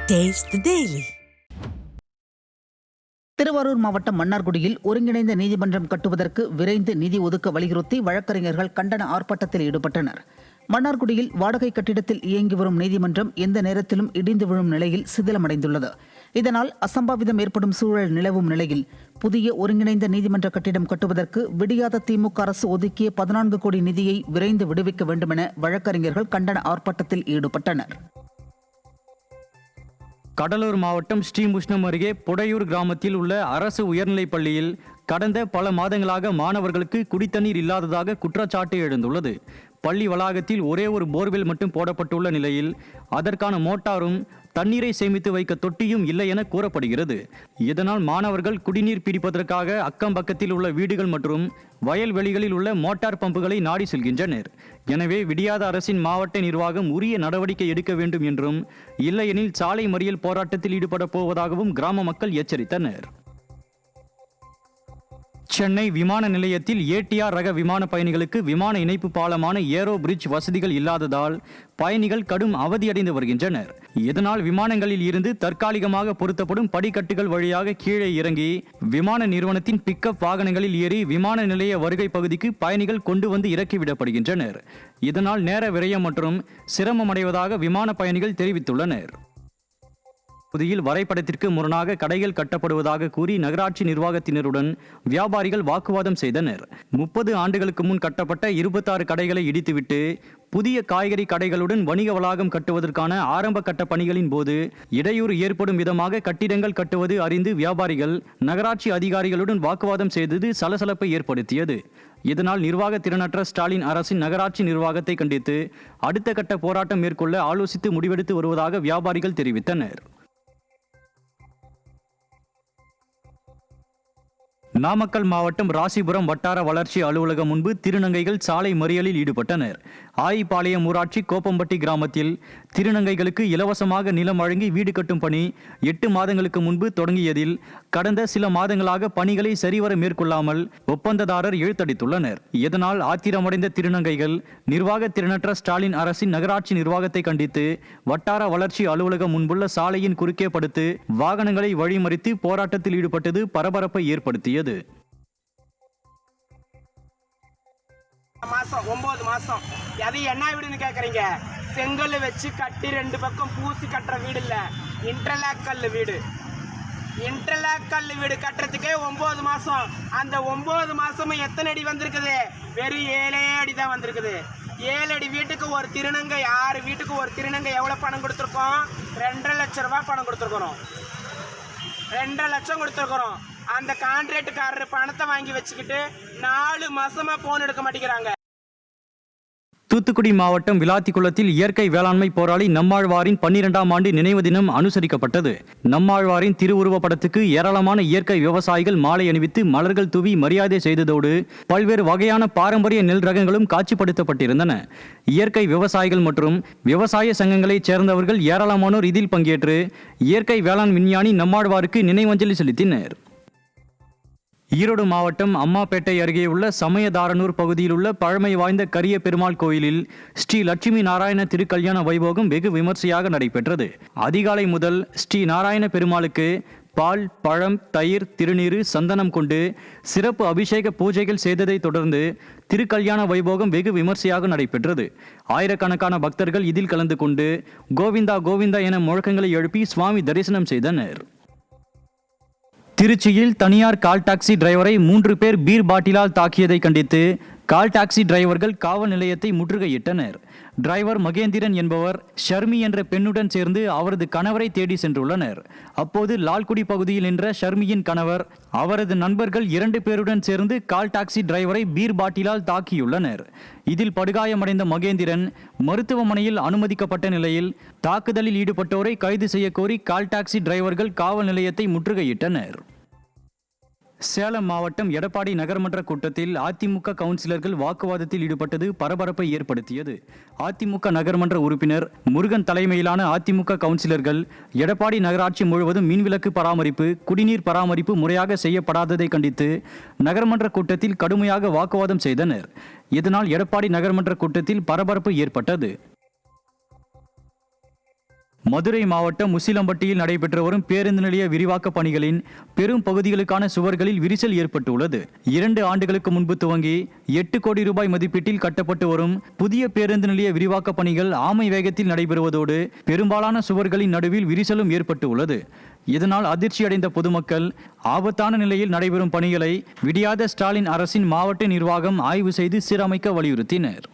Taste the Daily. Thiruvarur மாவட்டம் மன்னார்குடியில் ஒருங்கிணைந்த நீதிமன்றம் கட்டுவதற்கு விரைந்து நிதி ஒதுக்க வலியுறுத்தி வழக்கறிஞர்கள் கண்டன ஆர்ப்பாட்டத்தில் ஈடுபட்டனர். மன்னார்குடியில் வாடகை கட்டிடத்தில் இயங்கி வரும் நீதிமன்றம் எந்த நேரத்திலும் இடிந்து விழும் நிலையில் சிதிலமடைந்துள்ளது. இதனால் அசம்பாவிதம் ஏற்படும் சூழல் நிலவும் நிலையில் புதிய ஒருங்கிணைந்த நீதிமன்ற கட்டிடம் கட்டுவதற்கு விடியாத திமுக அரசு ஒதுக்கிய 14 கோடி நிதியை விரைந்து விடுவிக்க வேண்டுமென வழக்கறிஞர்கள் கண்டன ஆர்ப்பாட்டத்தில் ஈடுபட்டனர். கடலூர் மாவட்டம் ஸ்ரீமுஷ்ணம் அருகே புடையூர் கிராமத்தில் உள்ள அரசு உயர்நிலைப் பள்ளியில் கடந்த பல மாதங்களாக மாணவர்களுக்கு குடித்தண்ணீர் இல்லாததாக குற்றச்சாட்டு எழுந்துள்ளது. பள்ளி வளாகத்தில் ஒரே ஒரு போர்வெல் மட்டும் போடப்பட்டுள்ள நிலையில் அதற்கான மோட்டாரும் தண்ணீரை சேமித்து வைக்க தொட்டியும் இல்லை என கூறப்படுகிறது. இதனால் மாணவர்கள் குடிநீர் பிடிப்பதற்காக அக்கம் பக்கத்தில் உள்ள வீடுகள் மற்றும் வயல்வெளிகளில் உள்ள மோட்டார் பம்புகளை நாடி செல்கின்றனர். எனவே விடியாத அரசின் மாவட்ட நிர்வாகம் உரிய நடவடிக்கை எடுக்க வேண்டும் என்றும், இல்லையெனில் சாலை மறியல் போராட்டத்தில் ஈடுபட போவதாகவும் கிராம மக்கள் எச்சரித்தனர். சென்னை விமான நிலையத்தில் ஏடிஆர் ரக விமான பயணிகளுக்கு விமான இணைப்பு பாலமான ஏரோ பிரிட்ஜ் வசதிகள் இல்லாததால் பயணிகள் கடும் அவதியடைந்து வருகின்றனர். இதனால் விமானங்களில் இருந்து தற்காலிகமாக பொருத்தப்படும் படிக்கட்டுகள் வழியாக கீழே இறங்கி விமான நிறுவனத்தின் பிக்கப் வாகனங்களில் ஏறி விமான நிலைய வருகை பகுதிக்கு பயணிகள் கொண்டு வந்து இறக்கிவிடப்படுகின்றனர். இதனால் நேர விரயம் மற்றும் சிரமமடைவதாக விமான பயணிகள் தெரிவித்துள்ளனர். புதியில் வரைபடத்திற்கு முரணாக கடைகள் கட்டப்படுவதாக கூறி நகராட்சி நிர்வாகத்தினருடன் வியாபாரிகள் வாக்குவாதம் செய்தனர். 30 ஆண்டுகளுக்கு முன் கட்டப்பட்ட 26 கடைகளை இடித்துவிட்டு புதிய காய்கறி கடைகளுடன் வணிக வளாகம் கட்டுவதற்கான ஆரம்ப கட்ட பணிகளின் போது இடையூறு ஏற்படும் விதமாக கட்டிடங்கள் கட்டுவது அறிந்து வியாபாரிகள் நகராட்சி அதிகாரிகளுடன் வாக்குவாதம் செய்தது சலசலப்பை ஏற்படுத்தியது. இதனால் நிர்வாக திறனற்ற ஸ்டாலின் அரசின் நகராட்சி நிர்வாகத்தை கண்டித்து அடுத்த கட்ட போராட்டம் மேற்கொள்ள ஆலோசித்து முடிவெடுத்து வருவதாக வியாபாரிகள் தெரிவித்தனர். நாமக்கல் மாவட்டம் ராசிபுரம் வட்டார வளர்ச்சி அலுவலகம் முன்பு திருநங்கைகள் சாலை மறியலில் ஈடுபட்டனர். ஆயிபாளையம் ஊராட்சி கோப்பம்பட்டி கிராமத்தில் திருநங்கைகளுக்கு இலவசமாக நிலம் வழங்கி வீடு கட்டும் பணி 8 மாதங்களுக்கு முன்பு தொடங்கியதில் கடந்த சில மாதங்களாக பணிகளை சரிவர மேற்கொள்ளாமல் ஒப்பந்ததாரர் இழுத்தடித்துள்ளனர். இதனால் ஆத்திரமடைந்த திருநங்கைகள் நிர்வாக திறனற்ற ஸ்டாலின் அரசின் நகராட்சி நிர்வாகத்தை கண்டித்து வட்டார வளர்ச்சி அலுவலகம் முன்புள்ள சாலையின் குறுக்கே படுத்து வாகனங்களை வழிமறித்து போராட்டத்தில் ஈடுபட்டது பரபரப்பை ஏற்படுத்தியது. 9 மாசம் அது என்ன வீடுன்னு கேக்குறீங்க? செங்கல் வச்சு கட்டி 2 பக்கம் பூசி கட்டுற வீடு இல்ல, இன்டர்லாக் கல்லு வீடு. இன்டர்லாக் கல்லு வீடு கட்டுறதுக்கே 9 மாசம். அந்த 9 மாசமும் எத்தனை அடி வந்திருக்குது? வெறும் 7 அடி தான் வந்திருக்குது. 7 அடி வீட்டுக்கு ஒரு திருநங்கை, 6 வீட்டுக்கு ஒரு திருநங்கை எவ்வளவு பணம் கொடுத்துருக்கோம்? 2.5 லட்சம் ரூபாய் பணம் கொடுத்துருக்கிறோம். 2.5 லட்சம் கொடுத்துருக்கிறோம். அந்த கான்ட்ராக்டுக்காரர் பணத்தை வாங்கி வச்சுக்கிட்டு 4 மாசமா போன் எடுக்க மாட்டேங்கிறாங்க. தூத்துக்குடி மாவட்டம் விளாத்திக்குளத்தில் இயற்கை வேளாண்மை போராளி நம்மாழ்வாரின் 12ஆம் ஆண்டு நினைவு தினம் அனுசரிக்கப்பட்டது. நம்மாழ்வாரின் திருவுருவ படத்துக்கு ஏராளமான இயற்கை விவசாயிகள் மாலை அணிவித்து மலர்கள் தூவி மரியாதை செய்ததோடு பல்வேறு வகையான பாரம்பரிய நெல் ரகங்களும் காட்சிப்படுத்தப்பட்டிருந்தன. இயற்கை விவசாயிகள் மற்றும் விவசாய சங்கங்களைச் சேர்ந்தவர்கள் ஏராளமானோர் இதில் பங்கேற்று இயற்கை வேளாண் விஞ்ஞானி நம்மாழ்வாருக்கு நினைவஞ்சலி செலுத்தினர். ஈரோடு மாவட்டம் அம்மாப்பேட்டை அருகே உள்ள சமயதாரனூர் பகுதியில் உள்ள பழமை வாய்ந்த கரிய பெருமாள் கோயிலில் ஸ்ரீ லட்சுமி நாராயண திருக்கல்யாண வைபோகம் வெகு விமர்சையாக நடைபெற்றது. அதிகாலை முதல் ஸ்ரீ நாராயண பெருமாளுக்கு பால், பழம், தயிர், திருநீறு, சந்தனம் கொண்டு சிறப்பு அபிஷேக பூஜைகள் செய்ததை தொடர்ந்து திருக்கல்யாண வைபோகம் வெகு விமர்சையாக நடைபெற்றது. ஆயிரக்கணக்கான பக்தர்கள் இதில் கலந்து கொண்டு கோவிந்தா கோவிந்தா என முழக்கங்களை எழுப்பி சுவாமி தரிசனம் செய்தனர். திருச்சியில் தனியார் கால் டாக்ஸி டிரைவரை 3 பேர் பீர் பாட்டிலால் தாக்கியதை கண்டித்து கால் டாக்ஸி டிரைவர்கள் காவல் நிலையத்தை முற்றுகையிட்டனர். டிரைவர் மகேந்திரன் என்பவர் ஷர்மி என்ற பெண்ணுடன் சேர்ந்து அவரது கணவரை தேடி சென்றுள்ளனர். அப்போது லால்குடி பகுதியில் நின்ற ஷர்மியின் கணவர் அவரது நண்பர்கள் 2 பேருடன் சேர்ந்து கால் டாக்ஸி டிரைவரை பீர் பாட்டிலால் தாக்கியுள்ளனர். இதில் படுகாயமடைந்த மகேந்திரன் மருத்துவமனையில் அனுமதிக்கப்பட்ட நிலையில் தாக்குதலில் ஈடுபட்டோரை கைது செய்ய கோரி கால் டாக்ஸி டிரைவர்கள் காவல் நிலையத்தை முற்றுகையிட்டனர். சேலம் மாவட்டம் எடப்பாடி நகர்மன்ற கூட்டத்தில் அதிமுக கவுன்சிலர்கள் வாக்குவாதத்தில் ஈடுபட்டது பரபரப்பை ஏற்படுத்தியது. அதிமுக நகர்மன்ற உறுப்பினர் முருகன் தலைமையிலான அதிமுக கவுன்சிலர்கள் எடப்பாடி நகராட்சி முழுவதும் மின்விளக்கு பராமரிப்பு, குடிநீர் பராமரிப்பு முறையாக செய்யப்படாததை கண்டித்து நகர்மன்ற கூட்டத்தில் கடுமையாக வாக்குவாதம் செய்தனர். இதனால் எடப்பாடி நகர்மன்ற கூட்டத்தில் பரபரப்பு ஏற்பட்டது. மதுரை மாவட்டம் முசிலம்பட்டியில் நடைபெற்று வரும் பேருந்து நிலைய விரிவாக்க பணிகளின் பெரும் பகுதிகளுக்கான சுவர்களில் விரிசல் ஏற்பட்டுள்ளது. 2 ஆண்டுகளுக்கு முன்பு துவங்கி 8 கோடி ரூபாய் மதிப்பீட்டில் கட்டப்பட்டு வரும் புதிய பேருந்து நிலைய விரிவாக்க பணிகள் ஆமை வேகத்தில் நடைபெறுவதோடு பெரும்பாலான சுவர்களின் நடுவில் விரிசலும் ஏற்பட்டு உள்ளது. இதனால் அதிர்ச்சியடைந்த பொதுமக்கள் ஆபத்தான நிலையில் நடைபெறும் பணிகளை விடியாத ஸ்டாலின் அரசின் மாவட்ட நிர்வாகம் ஆய்வு செய்து சீரமைக்க வலியுறுத்தினர்.